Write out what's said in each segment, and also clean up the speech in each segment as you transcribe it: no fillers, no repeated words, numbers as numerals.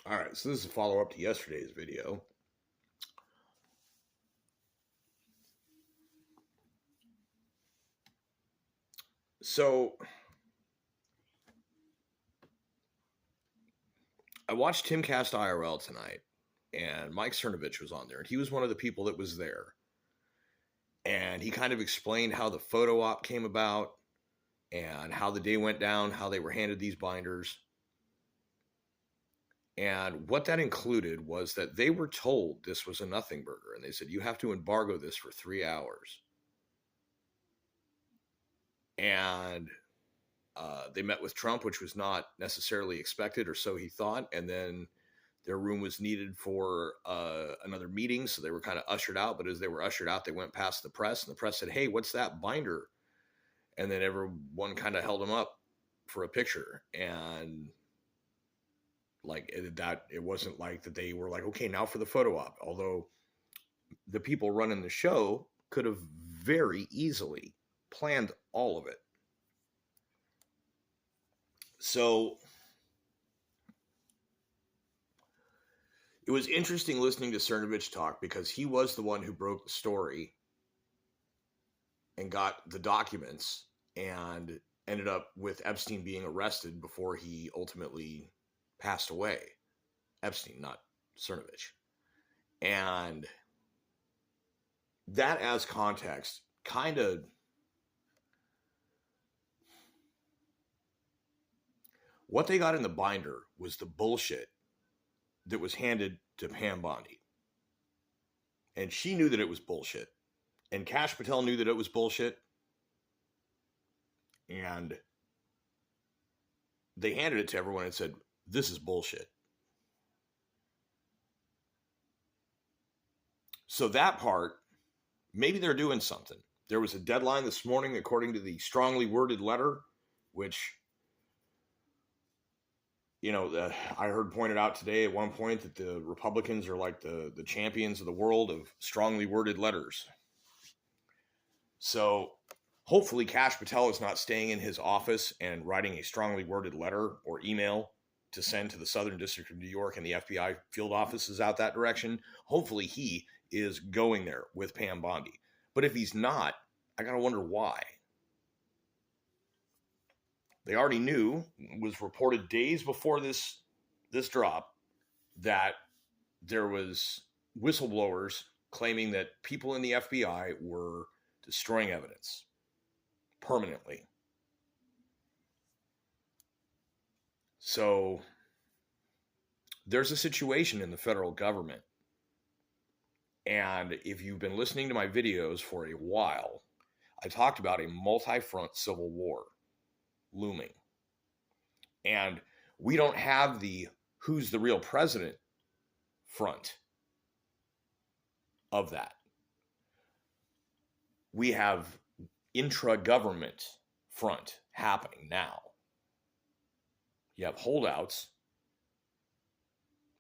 All right, so this is a follow up to yesterday's video. So I watched Timcast IRL tonight, and Mike Cernovich was on there, and he was one of the people that was there. And he kind of explained how the photo op came about and how the day went down, how they were handed these binders. And what that included was that they were told this was a nothing burger, and they said, you have to embargo this for 3 hours. And they met with Trump, which was not necessarily expected, or so he thought. And then their room was needed for another meeting, so they were kind of ushered out. But as they were ushered out, they went past the press, and the press said, "Hey, what's that binder?" And then everyone kind of held them up for a picture, and it wasn't like that they were like, "Okay, now for the photo op." Although the people running the show could have very easily planned all of it. So it was interesting listening to Cernovich talk because he was the one who broke the story and got the documents and ended up with Epstein being arrested before he ultimately passed away. Epstein, not Cernovich. And that, as context, kind of what they got in the binder was the bullshit that was handed to Pam Bondi. And she knew that it was bullshit. And Kash Patel knew that it was bullshit. And they handed it to everyone and said, this is bullshit. So that part, maybe they're doing something. There was a deadline this morning, according to the strongly worded letter, which, I heard pointed out today at one point that the Republicans are like the champions of the world of strongly worded letters. So hopefully Kash Patel is not staying in his office and writing a strongly worded letter or email to send to the Southern District of New York, and the FBI field offices out that direction. Hopefully he is going there with Pam Bondi. But if he's not, I gotta wonder why. They already knew, it was reported days before this drop, that there was whistleblowers claiming that people in the FBI were destroying evidence permanently. So there's a situation in the federal government. And if you've been listening to my videos for a while, I talked about a multi-front civil war looming. And we don't have the who's the real president front of that. We have intra-government front happening now. You have holdouts,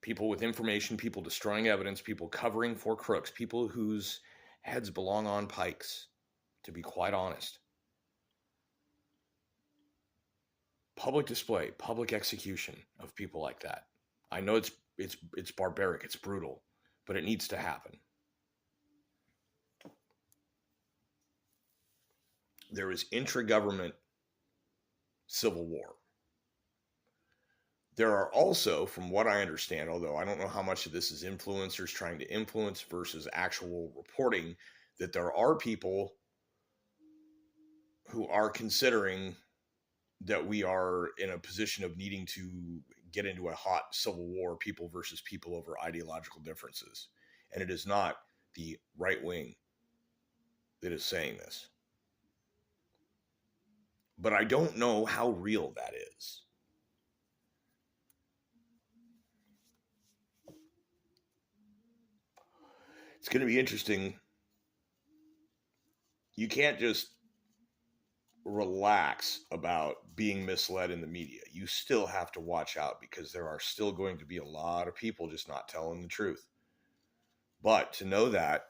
people with information, people destroying evidence, people covering for crooks, people whose heads belong on pikes, to be quite honest. Public display, public execution of people like that. I know it's barbaric, it's brutal, but it needs to happen. There is intra-government civil war. There are also, from what I understand, although I don't know how much of this is influencers trying to influence versus actual reporting, that there are people who are considering that we are in a position of needing to get into a hot civil war, people versus people, over ideological differences. And it is not the right wing that is saying this. But I don't know how real that is. It's going to be interesting. You can't just relax about being misled in the media. You still have to watch out, because there are still going to be a lot of people just not telling the truth. But to know that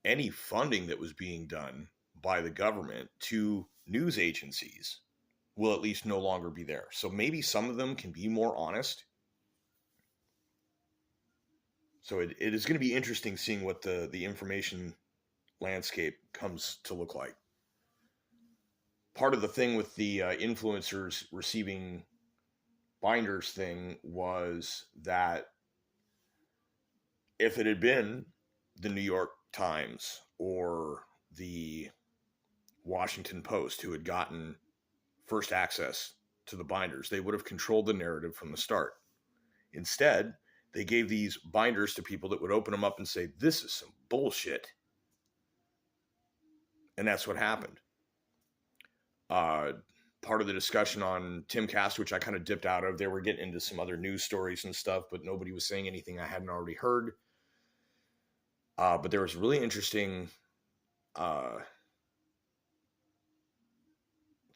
any funding that was being done by the government to news agencies will at least no longer be there. So maybe some of them can be more honest So it is going to be interesting seeing what the information landscape comes to look like. Part of the thing with the influencers receiving binders thing was that if it had been the New York Times or the Washington Post who had gotten first access to the binders, they would have controlled the narrative from the start. Instead, they gave these binders to people that would open them up and say, "This is some bullshit." And that's what happened. Part of the discussion on Timcast, which I kind of dipped out of, they were getting into some other news stories and stuff, but nobody was saying anything I hadn't already heard. But there was a really interesting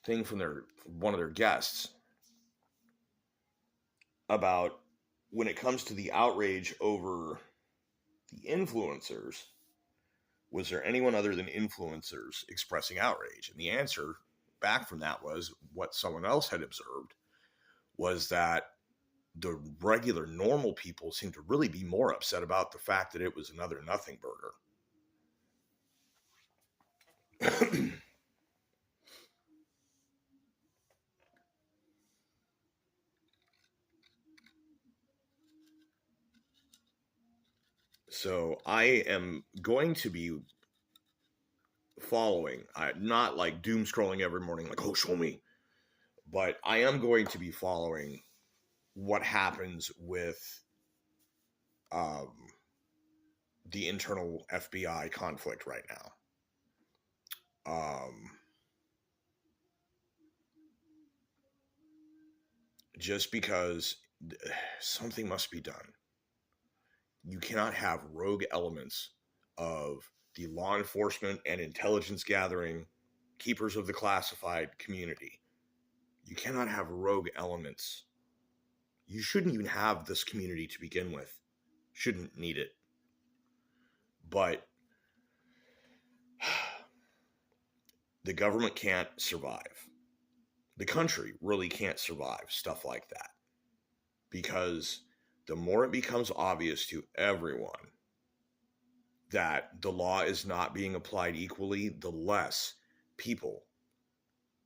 thing from one of their guests about when it comes to the outrage over the influencers, was there anyone other than influencers expressing outrage? And the answer back from that was what someone else had observed was that the regular normal people seemed to really be more upset about the fact that it was another nothing burger. So I am going to be following, not like doom scrolling every morning, like, oh, show me. But I am going to be following what happens with the internal FBI conflict right now. Just because something must be done. You cannot have rogue elements of the law enforcement and intelligence gathering, keepers of the classified community. You cannot have rogue elements. You shouldn't even have this community to begin with. Shouldn't need it. But the government can't survive. The country really can't survive stuff like that. Because the more it becomes obvious to everyone that the law is not being applied equally, the less people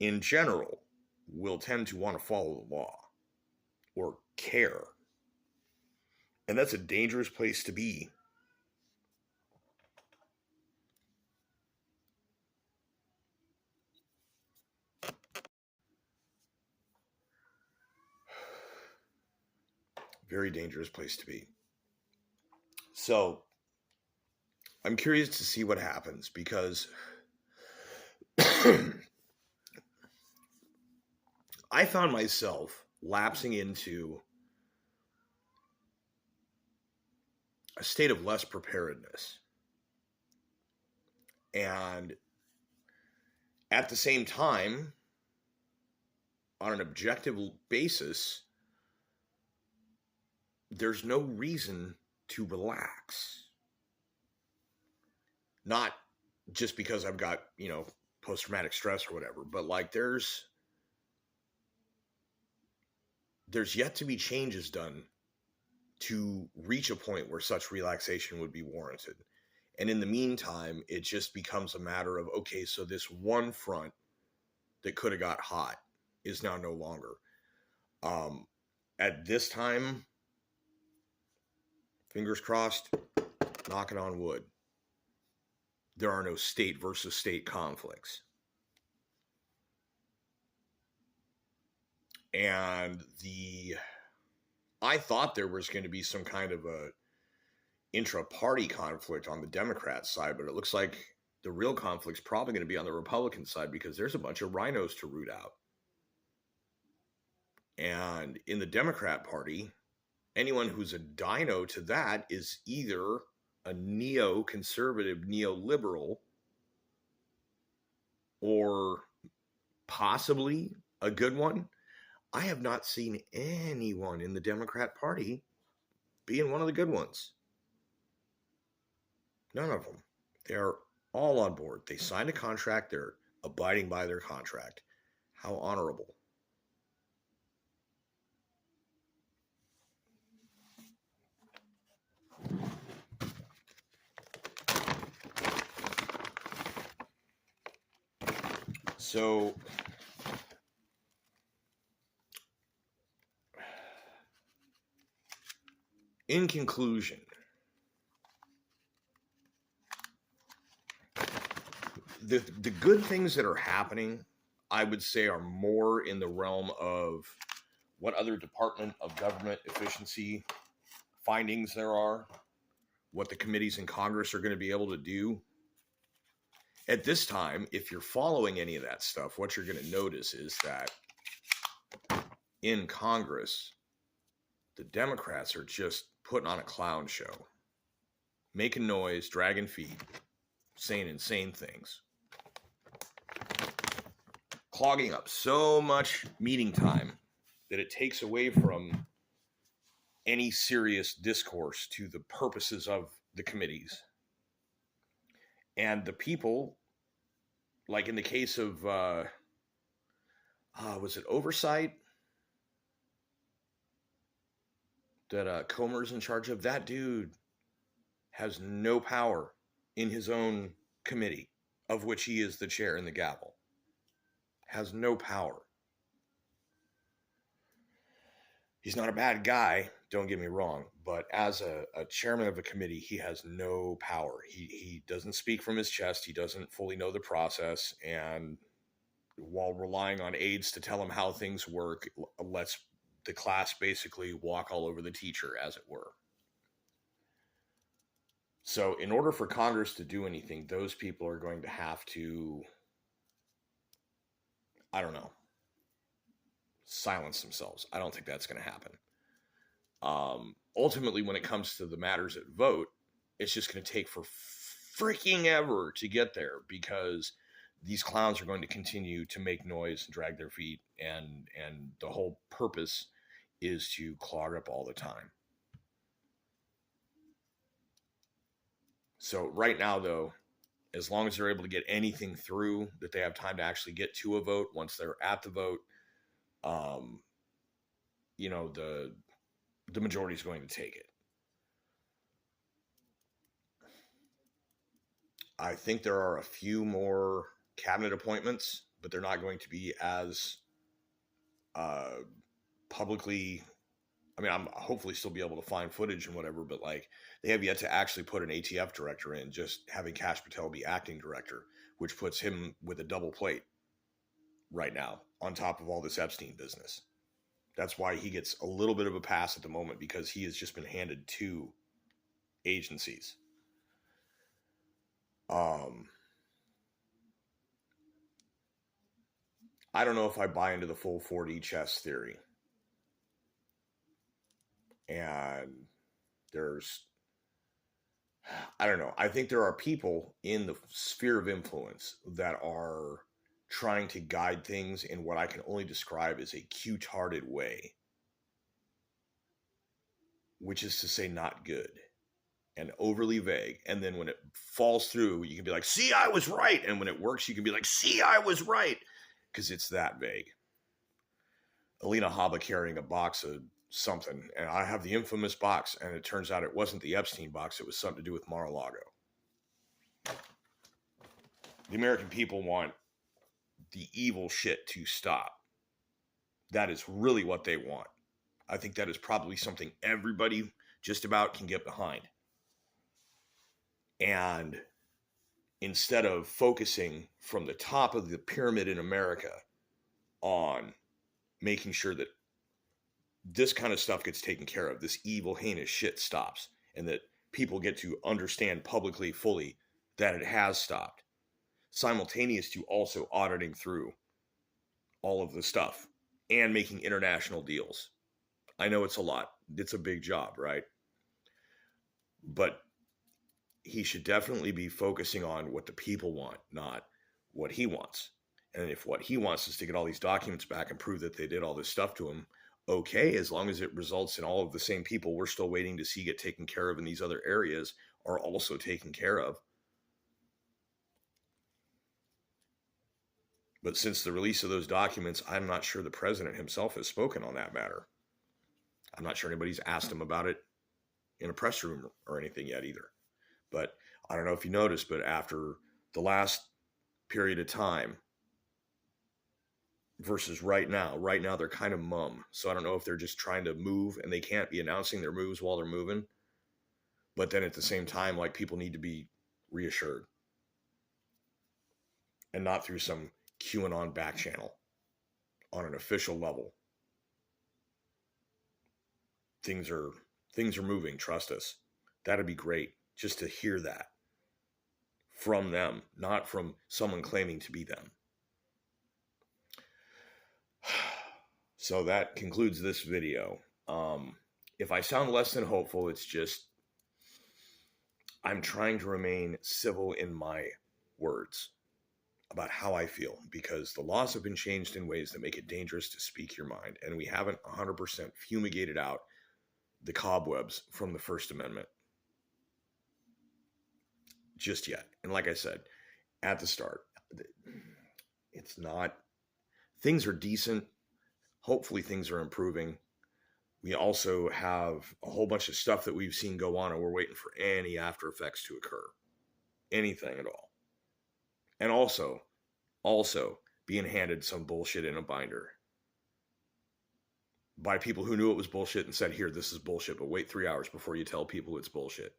in general will tend to want to follow the law or care. And that's a dangerous place to be. Very dangerous place to be. So I'm curious to see what happens because I found myself lapsing into a state of less preparedness. And at the same time, on an objective basis, there's no reason to relax. Not just because I've got, post-traumatic stress or whatever, but like there's yet to be changes done to reach a point where such relaxation would be warranted. And in the meantime, it just becomes a matter of, okay, so this one front that could have got hot is now no longer. At this time, fingers crossed, knocking on wood, there are no state versus state conflicts. And I thought there was going to be some kind of a intra-party conflict on the Democrat side, but it looks like the real conflict's probably going to be on the Republican side because there's a bunch of rhinos to root out. And in the Democrat Party, anyone who's a dino to that is either a neoconservative, neoliberal, or possibly a good one. I have not seen anyone in the Democrat Party being one of the good ones. None of them. They're all on board. They signed a contract. They're abiding by their contract. How honorable. So in conclusion, the good things that are happening, I would say, are more in the realm of what other Department of Government efficiency findings there are, what the committees in Congress are going to be able to do. At this time, if you're following any of that stuff, what you're going to notice is that in Congress, the Democrats are just putting on a clown show, making noise, dragging feet, saying insane things, clogging up so much meeting time that it takes away from any serious discourse to the purposes of the committees. And the people, like in the case of, was it oversight that Comer's in charge of? That dude has no power in his own committee, of which he is the chair and the gavel. Has no power. He's not a bad guy, don't get me wrong, but as a chairman of a committee, he has no power. He doesn't speak from his chest. He doesn't fully know the process. And while relying on aides to tell him how things work, lets the class basically walk all over the teacher, as it were. So in order for Congress to do anything, those people are going to have to, I don't know, silence themselves. I don't think that's going to happen. Ultimately, when it comes to the matters at vote, it's just going to take for freaking ever to get there, because these clowns are going to continue to make noise and drag their feet, and the whole purpose is to clog up all the time. So right now, though, as long as they're able to get anything through that they have time to actually get to a vote, once they're at the vote, the majority is going to take it. I think there are a few more cabinet appointments, but they're not going to be as publicly. I mean, I'm hopefully still be able to find footage and whatever, but like they have yet to actually put an ATF director in, just having Kash Patel be acting director, which puts him with a double plate right now on top of all this Epstein business. That's why he gets a little bit of a pass at the moment, because he has just been handed two agencies. I don't know if I buy into the full 4D chess theory. And I don't know. I think there are people in the sphere of influence that are trying to guide things in what I can only describe as a cute-hearted way, which is to say not good and overly vague. And then when it falls through, you can be like, see, I was right. And when it works, you can be like, see, I was right. Because it's that vague. Alina Habba carrying a box of something, and I have the infamous box, and it turns out it wasn't the Epstein box. It was something to do with Mar-a-Lago. The American people want the evil shit to stop. That is really what they want. I think that is probably something everybody just about can get behind. And instead of focusing from the top of the pyramid in America on making sure that this kind of stuff gets taken care of, this evil, heinous shit stops, and that people get to understand publicly, fully, that it has stopped, simultaneous to also auditing through all of the stuff and making international deals. I know it's a lot. It's a big job, right? But he should definitely be focusing on what the people want, not what he wants. And if what he wants is to get all these documents back and prove that they did all this stuff to him, okay, as long as it results in all of the same people we're still waiting to see get taken care of in these other areas are also taken care of. But since the release of those documents, I'm not sure the president himself has spoken on that matter. I'm not sure anybody's asked him about it in a press room or anything yet either. But I don't know if you noticed, but after the last period of time, versus right now. Right now, they're kind of mum. So I don't know if they're just trying to move and they can't be announcing their moves while they're moving. But then at the same time, like, people need to be reassured and not through some QAnon back channel on an official level. Things are moving. Trust us. That'd be great just to hear that from them, not from someone claiming to be them. So that concludes this video. If I sound less than hopeful, it's just I'm trying to remain civil in my words about how I feel, because the laws have been changed in ways that make it dangerous to speak your mind, and we haven't 100% fumigated out the cobwebs from the First Amendment just yet. And like I said at the start, it's not, things are decent. Hopefully things are improving. We also have a whole bunch of stuff that we've seen go on, and we're waiting for any after effects to occur. Anything at all. And also being handed some bullshit in a binder by people who knew it was bullshit and said, here, this is bullshit, but wait 3 hours before you tell people it's bullshit.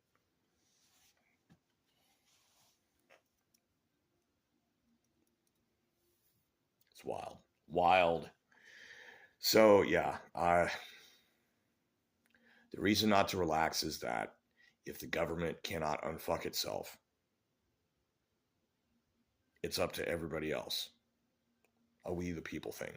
It's wild. Wild. So, yeah, the reason not to relax is that if the government cannot unfuck itself, it's up to everybody else. A we the people thing.